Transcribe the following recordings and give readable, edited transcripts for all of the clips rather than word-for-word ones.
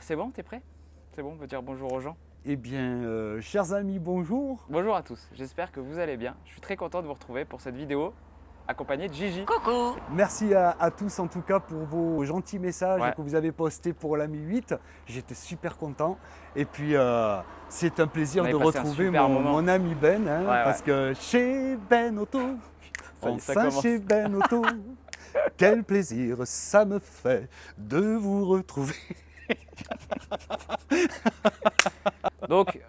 c'est bon, t'es prêt? C'est bon, on peut dire bonjour aux gens? Eh bien, chers amis, bonjour. Bonjour à tous, j'espère que vous allez bien. Je suis très content de vous retrouver pour cette vidéo accompagnée de Gigi. Merci à tous en tout cas pour vos gentils messages Ouais. que vous avez postés pour la Mi 8. J'étais super content. Et puis, c'est un plaisir On de avait passé un retrouver super moment. mon ami Ben. Hein, Ouais, parce ouais. que chez Ben Auto, Ça y est, ça enfin commence. chez Ben Auto, quel plaisir ça me fait de vous retrouver. Donc,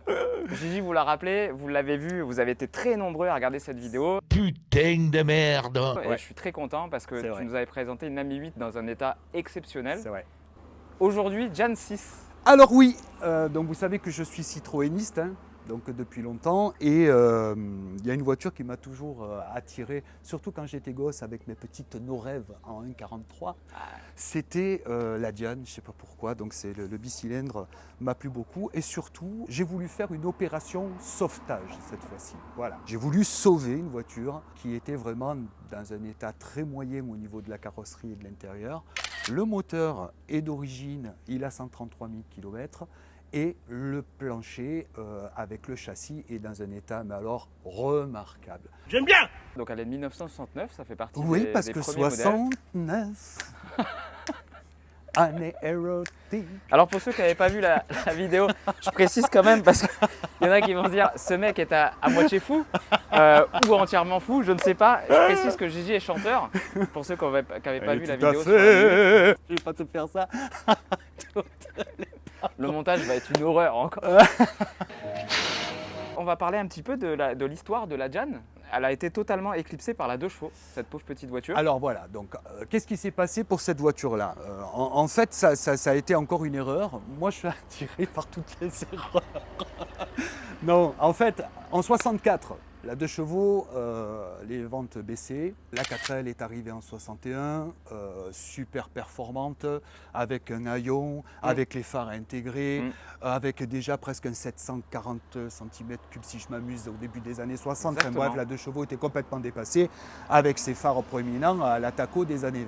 Gigi vous l'a rappelé, vous l'avez vu, vous avez été très nombreux à regarder cette vidéo. Putain de merde. Et Ouais. je suis très content parce que C'est tu vrai. nous avais présenté une Ami 8 dans un état exceptionnel. C'est vrai. Aujourd'hui, Jan 6. Alors oui, donc vous savez que je suis citroëniste, hein, donc depuis longtemps, et il y a une voiture qui m'a toujours attiré, surtout quand j'étais gosse avec mes petites no-rêves en 1.43, c'était la Diane, je ne sais pas pourquoi, donc c'est le bicylindre m'a plu beaucoup, et surtout j'ai voulu faire une opération sauvetage cette fois-ci. Voilà, j'ai voulu sauver une voiture qui était vraiment dans un état très moyen au niveau de la carrosserie et de l'intérieur. Le moteur est d'origine, il a 133 000 km et le plancher avec le châssis est dans un état, mais alors, remarquable. J'aime bien. Donc elle est de 1969, ça fait partie Oui, des, parce des que premiers modèles. 69, année érotique. Alors pour ceux qui n'avaient pas vu la vidéo, je précise quand même parce qu'il y en a qui vont se dire ce mec est à moitié fou ou entièrement fou, je ne sais pas. Je précise que Gigi est chanteur, pour ceux qui n'avaient pas vu la vidéo. Sur la Je vais pas te faire ça. Le montage va être une horreur encore. On va parler un petit peu de l'histoire de la Jan. Elle a été totalement éclipsée par la 2 chevaux, cette pauvre petite voiture. Alors voilà, donc qu'est-ce qui s'est passé pour cette voiture-là? En fait, ça a été encore une erreur. Moi, je suis attiré par toutes les erreurs. Non, en fait, en 64, la 2 chevaux, les ventes baissaient. La 4L est arrivée en 61, super performante, avec un haillon, avec les phares intégrés, avec déjà presque un 740 cm3 si je m'amuse au début des années 60. Enfin, Exactement. bref, la 2 chevaux était complètement dépassée, avec ses phares proéminents à la Taco des années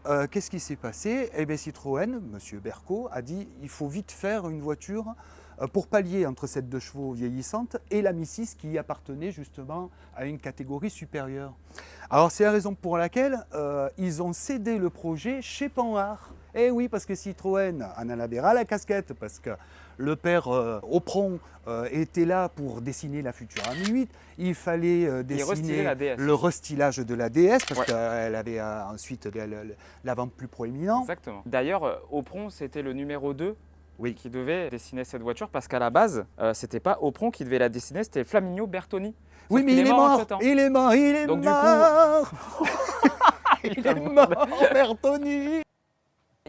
20. Qu'est-ce qui s'est passé? Eh bien, Citroën, M. Berco, a dit il faut vite faire une voiture pour pallier entre cette 2 chevaux vieillissante et la Mi 6 qui appartenait justement à une catégorie supérieure. Alors c'est la raison pour laquelle ils ont cédé le projet chez Panhard. Eh oui, parce que Citroën en avait ras la casquette, parce que le père Aupron était là pour dessiner la future Ami 8. Il fallait restylait dessiner la DS. le restylage de la DS, parce Ouais. qu'elle avait ensuite l'avant plus proéminent. Exactement. D'ailleurs, Aupron, c'était le numéro 2 Oui. qui devait dessiner cette voiture parce qu'à la base, c'était pas Aupron qui devait la dessiner, c'était Flaminio Bertoni. Oui, Sauf mais qu'il il est mort, entre-temps. il est mort, il est Donc, du coup- mort. Il est mort, Bertoni.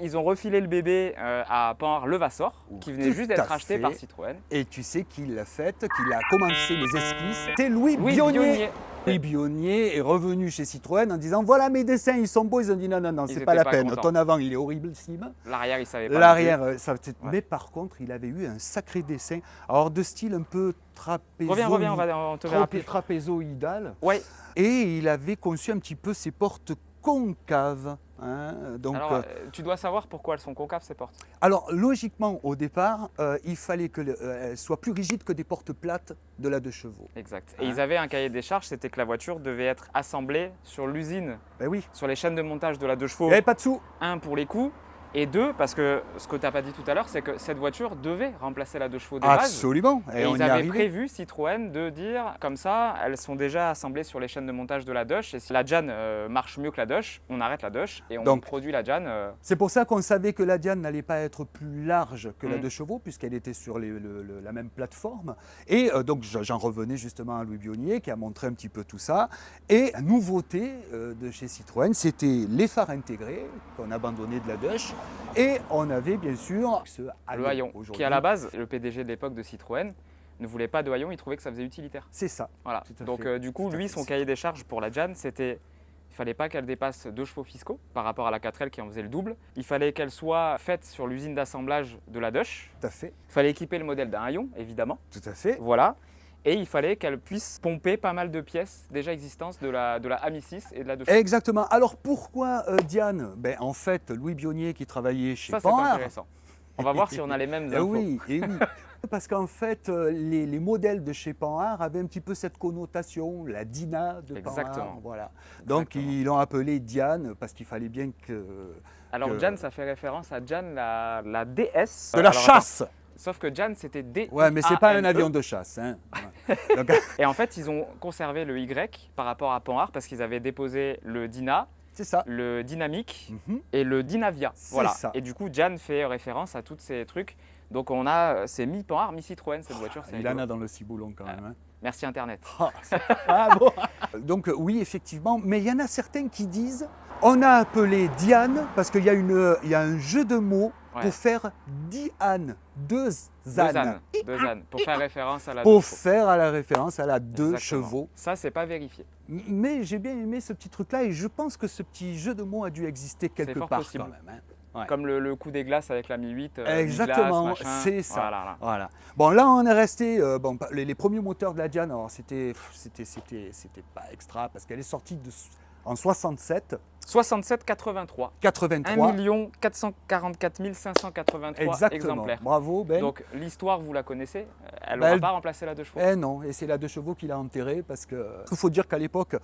Ils ont refilé le bébé à Panhard Levasseur, qui venait Tout juste à d'être acheté fait. par Citroën. Et tu sais qui l'a faite, qui a commencé les esquisses. C'est Louis Louis Bionnier. Bionnier. Louis Bionnier est revenu chez Citroën en disant voilà mes dessins, ils sont beaux. Ils ont dit non, Ils c'est pas étaient la pas peine. contents. Ton avant, il est horriblissime. L'arrière, il savait pas. L'arrière, non Ouais. Mais par contre, il avait eu un sacré dessin. Alors de style un peu trapézoïdal. Reviens, on te verra plus. Trapézoïdal. Ouais. Et il avait conçu un petit peu ses portes concaves. Hein, donc, Alors, tu dois savoir pourquoi elles sont concaves ces portes. alors, logiquement, au départ, il fallait qu'elles soient plus rigides que des portes plates de la 2 chevaux. Exact. Hein. Et ils avaient un cahier des charges, c'était que la voiture devait être assemblée sur l'usine, Ben oui, sur les chaînes de montage de la 2 il chevaux. n'y avait pas de sous. Un, pour les coûts, et deux, parce que ce que tu n'as pas dit tout à l'heure, c'est que cette voiture devait remplacer la 2 chevaux de base. Absolument. Et on ils y est avaient arrivé. prévu, Citroën, de dire comme ça, elles sont déjà assemblées sur les chaînes de montage de la Dush. Et si la Jan marche mieux que la Dush, on arrête la Dush et on Donc, produit la Jan. C'est pour ça qu'on savait que la Diane n'allait pas être plus large que la Mm. 2 chevaux, puisqu'elle était sur la même plateforme. Et donc, j'en revenais justement à Louis Bionnier, qui a montré un petit peu tout ça. Et la nouveauté de chez Citroën, c'était les phares intégrés, qu'on abandonnait de la Dush. Et on avait bien sûr ce le haillon. haillon, Aujourd'hui, qui à la base, le PDG de l'époque de Citroën, ne voulait pas de haillon, il trouvait que ça faisait utilitaire. c'est ça. Voilà. Tout à Donc fait. du coup, Tout à lui, fait. son cahier des charges pour la Jan, c'était il fallait pas qu'elle dépasse 2 chevaux fiscaux par rapport à la 4L qui en faisait le double. Il fallait qu'elle soit faite sur l'usine d'assemblage de la Dush. Tout à fait. Il fallait équiper le modèle d'un haillon, évidemment. Tout à fait. Voilà. Et il fallait qu'elle puisse pomper pas mal de pièces déjà existantes de la Ami 6 et de la 2. Exactement. Alors pourquoi Diane? En fait, Louis Bionnier qui travaillait chez Ça, c'est Panhard. intéressant. On va voir si on a les mêmes infos. Oui, et oui. Parce qu'en fait, les modèles de chez Panhard avaient un petit peu cette connotation, la Dina de Panhard. Exactement. Voilà. Donc ils l'ont appelée Diane parce qu'il fallait bien que... Alors, que- Jan, ça fait référence à Jan, la déesse. De la Alors, chasse. attends. Sauf que Jan, c'était D. Ouais, mais c'est pas un avion de chasse. Hein. Ouais. Donc, Et en fait, ils ont conservé le Y par rapport à Panhard parce qu'ils avaient déposé le Dina, c'est ça. le Dynamique Mhm. et le Dynavia. C'est Voilà. ça. Et du coup, Jan fait référence à tous ces trucs. Donc, on a, c'est mi-Panhard, mi-Citroën cette voiture. C'est Il en rigolo. a dans le ciboulon quand même. Hein. Merci Internet. Ah bon. Donc oui, effectivement, mais il y en a certains qui disent on a appelé Diane parce qu'il y a un jeu de mots Ouais. pour faire Diane, deux Deux ânes, ânes. Deux ânes. Pour faire référence à la pour deux chevaux. faire à la référence à la deux Exactement. chevaux. Ça, c'est pas vérifié. Mais j'ai bien aimé ce petit truc-là et je pense que ce petit jeu de mots a dû exister quelque fort part possible. quand même. Hein. Ouais. Comme le coup des glaces avec la Mi 8. Exactement, Mi-glace, machin. c'est ça. Voilà. Voilà. Bon, là, on est resté. Les premiers moteurs de la Diane, alors c'était pas extra parce qu'elle est sortie en 67, 67,83. 83. 1 444 583 Exactement. exemplaires. Bravo, Ben. Donc l'histoire, vous la connaissez, elle Ben, n'aura pas remplacé la 2 chevaux. Non, et c'est la 2 chevaux qui l'a enterrée parce que. Il faut dire qu'à l'époque,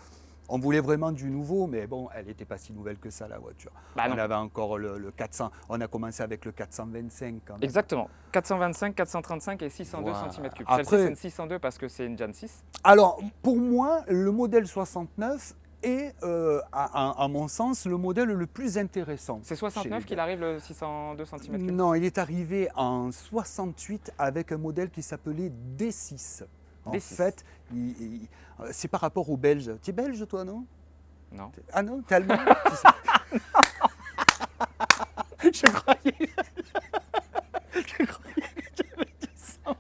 on voulait vraiment du nouveau, mais bon, elle n'était pas si nouvelle que ça, la voiture. Bah on non. avait encore le 400. On a commencé avec le 425 quand même. Exactement. 425, 435 et 602 Voilà. cm3. Après- Celle-ci, c'est une 602 parce que c'est une Jan 6. Alors, pour moi, le modèle 69 est, à mon sens, le modèle le plus intéressant. C'est chez 69 les qu'il arrive le 602 cm3. Non, il est arrivé en 68 avec un modèle qui s'appelait D6. En D6. fait, c'est par rapport aux Belges. Tu es belge, toi, non? Non. Ah non, t'es allemand? Tu sais. Je croyais. Je croyais que tu avais dit ça.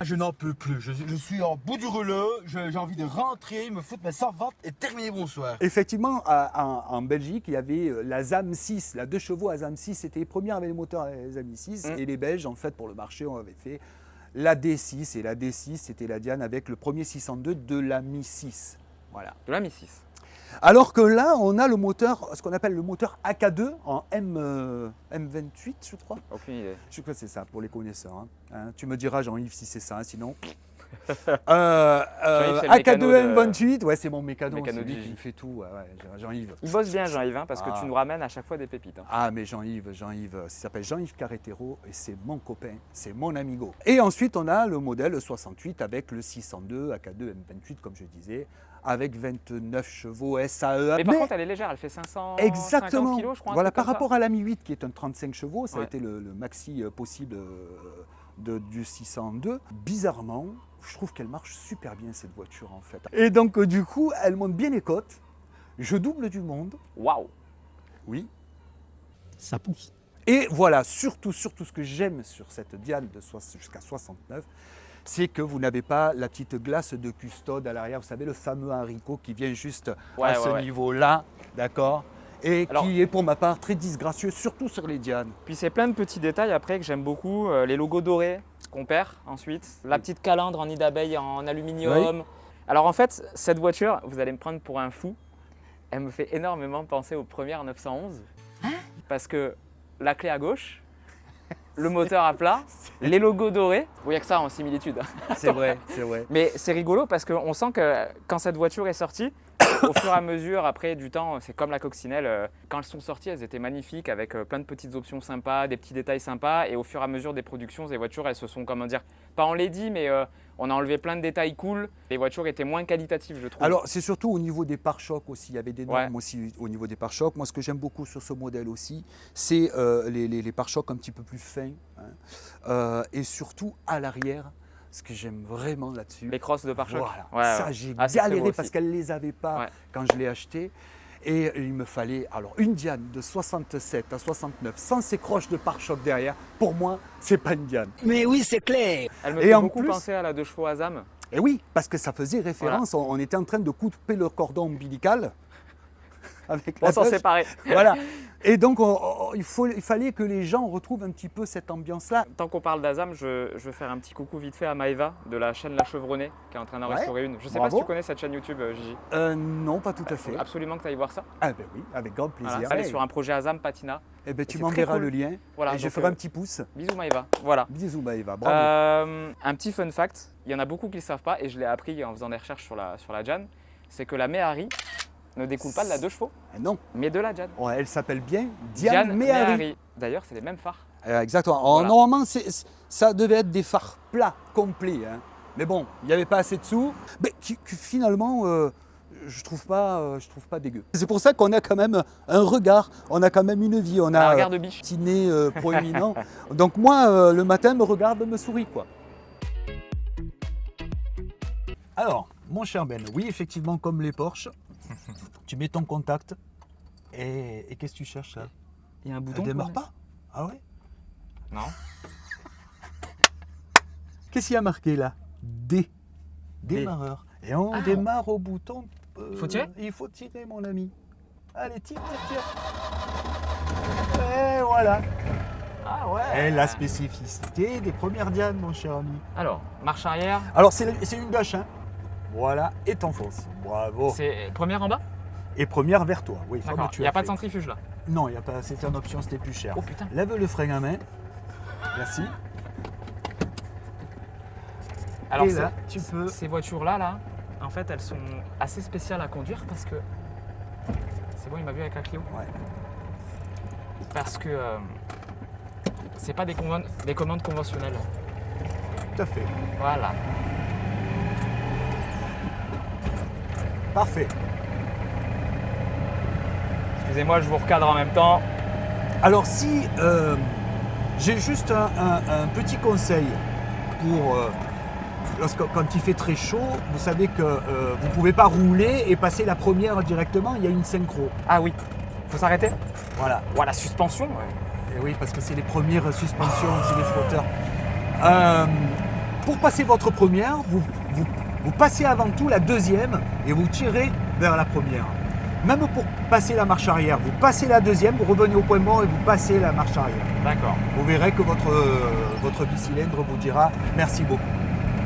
Je n'en peux plus, je suis en bout du rouleau, j'ai envie de rentrer, me foutre mes servantes et terminer bonsoir. Effectivement, en Belgique, il y avait la ZAM 6, la 2 chevaux à ZAM 6. C'était les premières avec les moteurs ZAM 6. Et les Belges, en fait, pour le marché, on avait fait la D6. Et la D6, c'était la Diane avec le premier 602 de la Mi 6. Voilà. De la Mi 6. Alors que là, on a le moteur, ce qu'on appelle le moteur AK2 en M28, je crois. Aucune idée. Je crois que c'est ça, pour les connaisseurs. Hein. Tu me diras, Jean-Yves, si c'est ça, sinon... c'est le mécano AK2 de- M28, ouais, c'est mon mécano, Mécano c'est lui de qui Gigi. me fait tout. Ouais, Jean-Yves. Il bosse bien Jean-Yves, hein, parce que Ah. tu nous ramènes à chaque fois des pépites. Hein. Ah, mais Jean-Yves, il s'appelle Jean-Yves Carretero et c'est mon copain, c'est mon amigo. Et ensuite, on a le modèle 68 avec le 602 AK2 M28, comme je disais, avec 29 chevaux SAE. Mais par contre, elle est légère, elle fait 550 exactement. kilos, je crois. un Voilà, truc par comme ça. rapport à la Mi 8 qui est un 35 chevaux, ça a Ouais. été le maxi possible du 602. Bizarrement, je trouve qu'elle marche super bien cette voiture en fait. Et donc du coup, elle monte bien les côtes. Je double du monde. Waouh. Oui. Ça pousse. Et voilà, surtout ce que j'aime sur cette Diane jusqu'à 69, c'est que vous n'avez pas la petite glace de custode à l'arrière, vous savez, le fameux haricot qui vient juste Ouais, à ouais, ce ouais. niveau-là, d'accord? Et Alors- qui est pour ma part très disgracieux, surtout sur les Dianes. Puis c'est plein de petits détails après que j'aime beaucoup. Les logos dorés qu'on perd ensuite. La petite calandre en nid d'abeille en aluminium. Alors en fait, cette voiture, vous allez me prendre pour un fou. Elle me fait énormément penser aux premières 911. Parce que la clé à gauche, le moteur à plat, les logos dorés. Il n'y a que ça en similitude. C'est vrai, c'est vrai. Mais c'est rigolo parce qu'on sent que quand cette voiture est sortie, au fur et à mesure, après du temps, c'est comme la coccinelle. Quand elles sont sorties, elles étaient magnifiques avec plein de petites options sympas, des petits détails sympas. Et au fur et à mesure des productions, ces voitures, elles se sont, comment dire, pas enlaidies, mais on a enlevé plein de détails cool. Les voitures étaient moins qualitatives, je trouve. Alors, c'est surtout au niveau des pare-chocs aussi. Il y avait des normes Ouais. aussi au niveau des pare-chocs. Moi, ce que j'aime beaucoup sur ce modèle aussi, c'est les pare-chocs un petit peu plus fins. Hein. Et surtout à l'arrière, ce que j'aime vraiment là-dessus. Les crosses de pare-choc. Voilà. Ouais, Ça, ouais. j'ai Ah, c'est très beau galéré aussi. parce qu'elle ne les avait pas Ouais. quand je l'ai acheté. Et il me fallait alors une Diane de 67 à 69 sans ces croches de pare-choc derrière. Pour moi, c'est pas une Diane. Mais oui, c'est clair. Elle me Et fait en beaucoup plus- penser à la 2 chevaux Azam. Et oui, parce que ça faisait référence. On était en train de couper le cordon ombilical avec On la s'en gauche. séparait. Voilà. Et donc, il fallait que les gens retrouvent un petit peu cette ambiance-là. Tant qu'on parle d'Azam, je veux faire un petit coucou vite fait à Maëva de la chaîne La Chevronnée qui est en train d'en Ouais, restaurer une. Je sais pas bravo. si tu connais cette chaîne YouTube, Gigi. Non, pas tout à Il fait. faut absolument que tu ailles voir ça. Ah ben oui, avec grand Voilà, plaisir. ça, elle est sur un projet Azam Patina. Eh ben, tu c'est m'enverras très le cool. lien Voilà, et je donc, ferai un petit pouce. Bisous Maëva. Voilà. Bisous Maëva, bravo. Un petit fun fact, il y en a beaucoup qui ne le savent pas et je l'ai appris en faisant des recherches sur la Jan, c'est que la Méhari ne découle pas de la 2 chevaux, Non, mais de la Jan. ouais, elle s'appelle bien Diane Méhari. D'ailleurs, c'est les mêmes phares. Exactement. Voilà. Normalement, ça devait être des phares plats, complets. Hein. Mais bon, il n'y avait pas assez de sous. Mais finalement, je trouve pas dégueu. C'est pour ça qu'on a quand même un regard, on a quand même une vie, on Un a regard de biche. petit nez proéminent. Donc moi, le matin, me regarde, me sourit, quoi. Alors, mon cher Ben, oui, effectivement, comme les Porsche, tu mets ton contact et qu'est-ce que tu cherches là? Il y a un Elle bouton. démarre quoi, pas? Ah ouais? Non. Qu'est-ce qu'il y a marqué là? D. Démarreur. Et on démarre au bouton. Il faut tirer? Il faut tirer, mon ami. Allez, tire. Et voilà. Ah ouais. Et la spécificité des premières Diane, mon cher ami. Alors, marche arrière, Alors, c'est une gâche, hein. Voilà, et t'enfonces. Bravo. c'est première en bas. Et première vers toi. Oui, D'accord. comme Il tu n'y a as pas de fait. centrifuge là. Non, il n'y a pas. C'était une option, c'était plus cher. Oh putain. Lève le frein à main. Merci. Alors et là, tu peux. ces voitures-là, là, en fait, elles sont assez spéciales à conduire parce que... C'est bon, il m'a vu avec la Clio. Ouais. Parce que c'est pas des commandes conventionnelles. Tout à fait. Voilà. Parfait. Excusez-moi, je vous recadre en même temps. Alors si j'ai juste un petit conseil pour quand il fait très chaud, vous savez que vous ne pouvez pas rouler et passer la première directement, il y a une synchro. Ah oui, faut s'arrêter. Voilà. Voilà, suspension. Ouais. Et oui, parce que c'est les premières suspensions, c'est les flotteurs. Pour passer votre première, vous passez avant tout la deuxième et vous tirez vers la première. Même pour passer la marche arrière, vous passez la deuxième, vous revenez au point mort et vous passez la marche arrière. D'accord. Vous verrez que votre bicylindre vous dira merci beaucoup.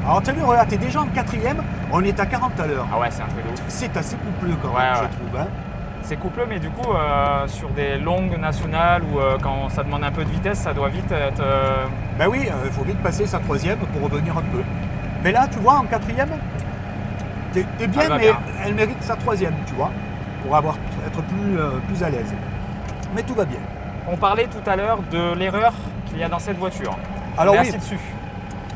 Alors tu as vu, regarde, t'es déjà en quatrième, on est à 40 à l'heure. Ah ouais, c'est un truc de ouf. C'est assez coupleux quand Ouais, même, ouais. je trouve. Hein. C'est coupleux, mais du coup, sur des longues nationales ou quand ça demande un peu de vitesse, ça doit vite être... Ben oui, il faut vite passer sa troisième pour revenir un peu. Mais là, tu vois, en quatrième, t'es bien, Elle va mais bien. elle mérite sa troisième, tu vois, pour être plus à l'aise. Mais tout va bien. On parlait tout à l'heure de l'erreur qu'il y a dans cette voiture. Alors On est oui, assis dessus.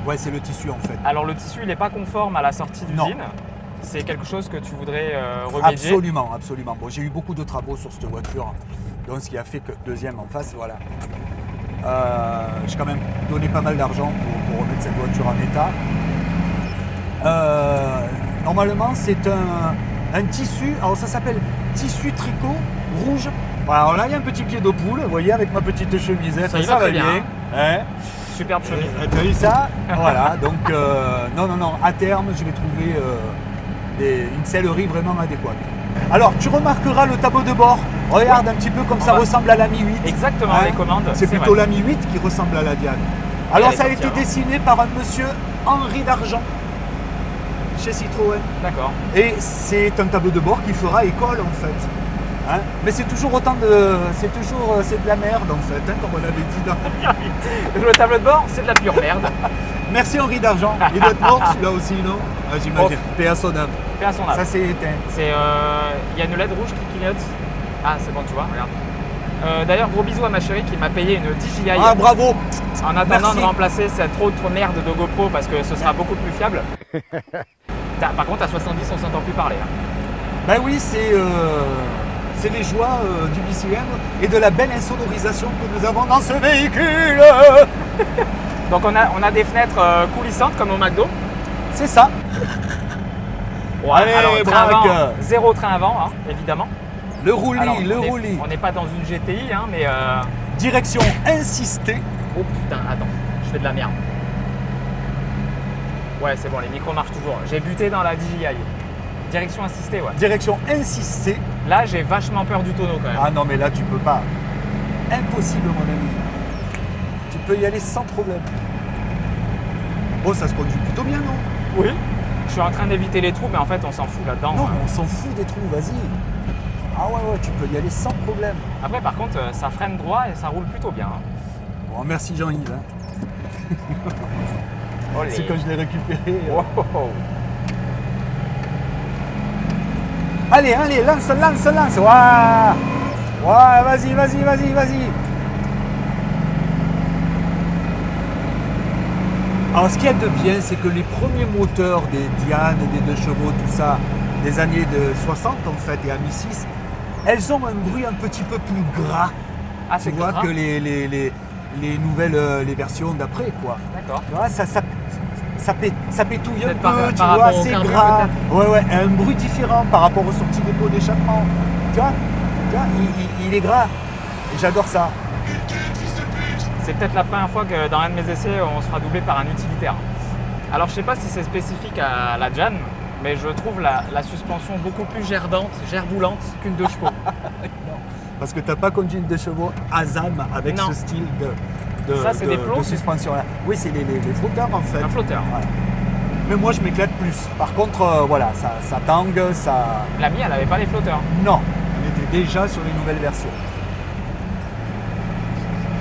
ouais, c'est le tissu en fait. Alors le tissu, il n'est pas conforme à la sortie Non. d'usine. C'est quelque chose que tu voudrais remédier. Absolument, absolument. Bon, j'ai eu beaucoup de travaux sur cette voiture, donc ce qui a fait que deuxième en face, voilà. J'ai quand même donné pas mal d'argent pour remettre cette voiture en état. Normalement, c'est un tissu, alors ça s'appelle tissu tricot rouge. Voilà, alors là, il y a un petit pied de poule, vous voyez, avec ma petite chemisette, Ça y va très bien, Hein. Superbe chemise. Tu as vu ça? Voilà, donc non, à terme, je vais trouver une sellerie vraiment adéquate. Alors, tu remarqueras le tableau de bord. Regarde un petit peu comme ça va- ressemble à la Mi 8. Exactement, Hein, les commandes. C'est plutôt vrai. la Mi 8 qui ressemble à la Diane. Alors, elle est ça a sortie été avant. dessiné par un monsieur Henri d'Argent chez Citroën. D'accord. Et c'est un tableau de bord qui fera école en fait. Hein, mais c'est toujours autant de. C'est de la merde en fait, hein, comme on avait dit dans la Mi 8. Le tableau de bord, c'est de la pure merde. Merci Henri d'Argent. Il doit être mort celui-là aussi, non? Ah, j'imagine. Paix à son âme. Fais à son âme. Ça s'est éteint. C'est, il y a une LED rouge qui clignote. Ah, c'est bon, tu vois, regarde. D'ailleurs, gros bisous à ma chérie qui m'a payé une DJI Ah, bravo! en attendant merci. de remplacer cette autre merde de GoPro parce que ce sera beaucoup plus fiable. Par contre, à 70, on s'entend plus parler. Hein. Ben oui, c'est les joies du bicylindre et de la belle insonorisation que nous avons dans ce véhicule. Donc, on a des fenêtres coulissantes comme au McDo. C'est ça. Ouais, Allez, alors, train braque. avant, zéro train avant, hein, évidemment. Le roulis, Alors, le roulis. On n'est pas dans une GTI, hein, mais... Direction insistée. Oh putain, attends, je fais de la merde. Ouais, c'est bon, les micros marchent toujours. J'ai buté dans la DJI. Direction assistée, ouais. Direction insistée. Là, j'ai vachement peur du tonneau quand même. Ah non, mais là, tu peux pas. impossible, mon ami. Tu peux y aller sans problème. Bon, ça se conduit plutôt bien, non? Oui. Je suis en train d'éviter les trous, mais en fait, on s'en fout là-dedans. Non, mais on s'en fout des trous, vas-y. Ah ouais, tu peux y aller sans problème. Après, par contre, ça freine droit et ça roule plutôt bien. Hein. Bon, merci Jean-Yves. Hein. Olé. C'est quand je l'ai récupéré. Oh, oh, oh. Allez, lance. Ouais, vas-y. Alors, ce qu'il y a de bien, c'est que les premiers moteurs des Diane, des 2 chevaux, tout ça, des années de 60 en fait, et AMI 6, elles ont un bruit un petit peu plus gras. Ah, Tu c'est vois gras. que les nouvelles, les versions d'après, quoi. D'accord. Tu vois, ça pétouille un Peut-être par peu, tu rapport vois, au c'est cardio, gras. Ouais, un bruit différent par rapport aux sorties des pots d'échappement. Tu vois, il est gras. Et j'adore ça. C'est peut-être la première fois que dans un de mes essais, on se fera doubler par un utilitaire. Alors, je sais pas si c'est spécifique à la Jan, mais je trouve la suspension beaucoup plus gerboulante qu'une 2 chevaux. Parce que tu n'as pas conduit une 2 chevaux ASAM avec Non. ce style Ça, c'est des plots, de c'est- suspension là. Oui, c'est les flotteurs en fait. Un flotteur. Voilà. Mais moi, je m'éclate plus. Par contre, voilà, ça tangue, ça. La mienne, elle avait pas les flotteurs. Non, on était déjà sur les nouvelles versions.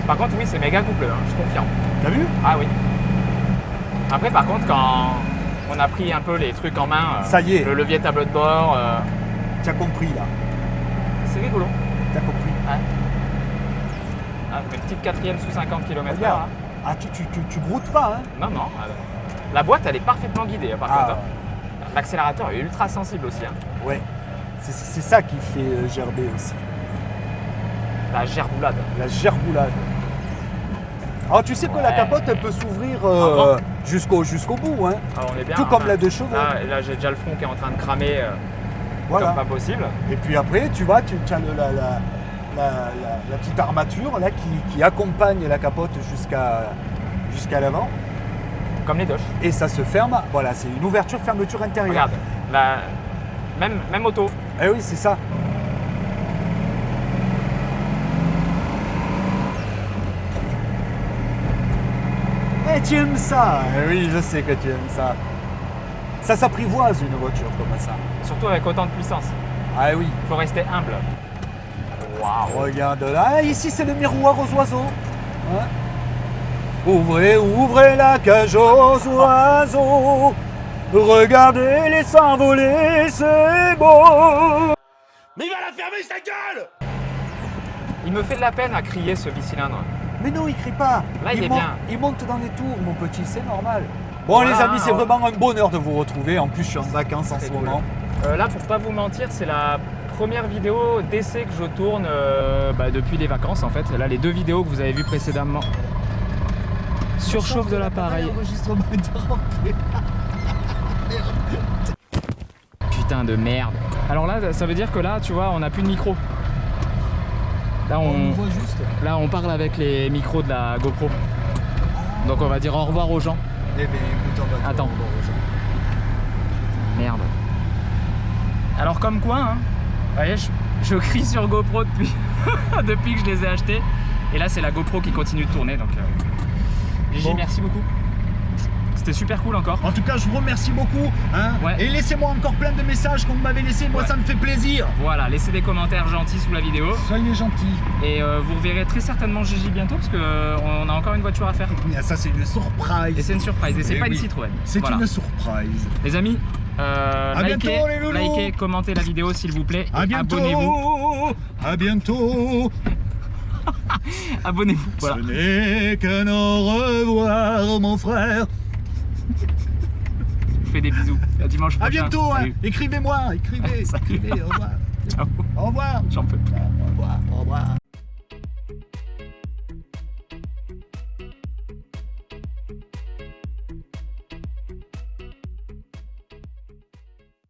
Par contre, oui, c'est méga coupleux, hein, je confirme. T'as vu? Ah oui. Après, par contre, quand on a pris un peu les trucs en main, Ça y est. le levier tableau de bord, Tu as compris là. c'est rigolo. Tu as compris. Ouais. Ah, une petite 4e sous 50 km/h. Regarde. Ah, tu broutes pas, hein? Non, non. La boîte, elle est parfaitement guidée, par Ah, contre. L'accélérateur est ultra sensible aussi. Hein. ouais. C'est ça qui fait gerber aussi. La gerboulade. La gerboulade. Alors tu sais que la Ouais. capote elle peut s'ouvrir Ah jusqu'au bout, hein. Ah, on est bien. Tout hein. comme la 2 chevaux. Là, j'ai déjà le front qui est en train de cramer Voilà. comme pas possible. Et puis après, tu vois, tu as la petite armature là, qui accompagne la capote jusqu'à l'avant. Comme les Dosh. Et ça se ferme. Voilà, c'est une ouverture-fermeture intérieure. Regarde. Même auto. Eh oui, c'est ça. Eh, tu aimes ça? Eh oui, je sais que tu aimes ça. Ça s'apprivoise une voiture comme ça. Surtout avec autant de puissance. Ah oui. Il faut rester humble. Waouh. Regarde là, ah, ici c'est le miroir aux oiseaux. Hein? Ouvrez la cage aux oiseaux. Regardez-les s'envoler, c'est beau. Mais il va la fermer sa gueule! Il me fait de la peine à crier ce bicylindre. Mais non, il crie pas. Là, il est monte, bien. Il monte dans les tours, mon petit, c'est normal. Bon, Voilà, les amis, c'est ouais. vraiment un bonheur de vous retrouver. En plus, je suis en vacances en Très ce cool. moment. Là, pour pas vous mentir, c'est la première vidéo d'essai que je tourne depuis les vacances en fait. Là, les 2 vidéos que vous avez vues précédemment. Surchauffe de l'appareil. Enregistrement interrompu. Putain de merde. Alors là, ça veut dire que là, tu vois, on n'a plus de micro. Là, On voit juste. là, on parle avec les micros de la GoPro. Donc, on va dire au revoir aux gens. Eh bien, écoute, on va Attends. Merde. Alors comme quoi, hein, vous voyez, je crie sur GoPro depuis, depuis que je les ai achetés. Et là, c'est la GoPro qui continue de tourner. Donc, Gigi, Bon. merci beaucoup. C'était super cool encore. En tout cas, je vous remercie beaucoup. Hein. Ouais. Et laissez-moi encore plein de messages qu'on m'avait laissés. Moi, Ouais. ça me fait plaisir. Voilà, laissez des commentaires gentils sous la vidéo. Soyez gentils. Et vous reverrez très certainement Gigi bientôt parce qu'on a encore une voiture à faire. Ça, c'est une surprise. Et c'est une surprise. Et c'est Eh pas une oui. Citroën. C'est Voilà. une surprise. Les amis, bientôt, les loulous. likez, commentez la vidéo s'il vous plaît. À Et bientôt. abonnez-vous. À bientôt. Abonnez-vous. Voilà. Ce n'est qu'un au revoir, mon frère. Je fais des bisous. À dimanche prochain. À bientôt. Hein. Salut. Écrivez-moi. Écrivez. Salut. Écrivez. Au revoir. Ciao. Au revoir. J'en peux plus. Au revoir. Au revoir.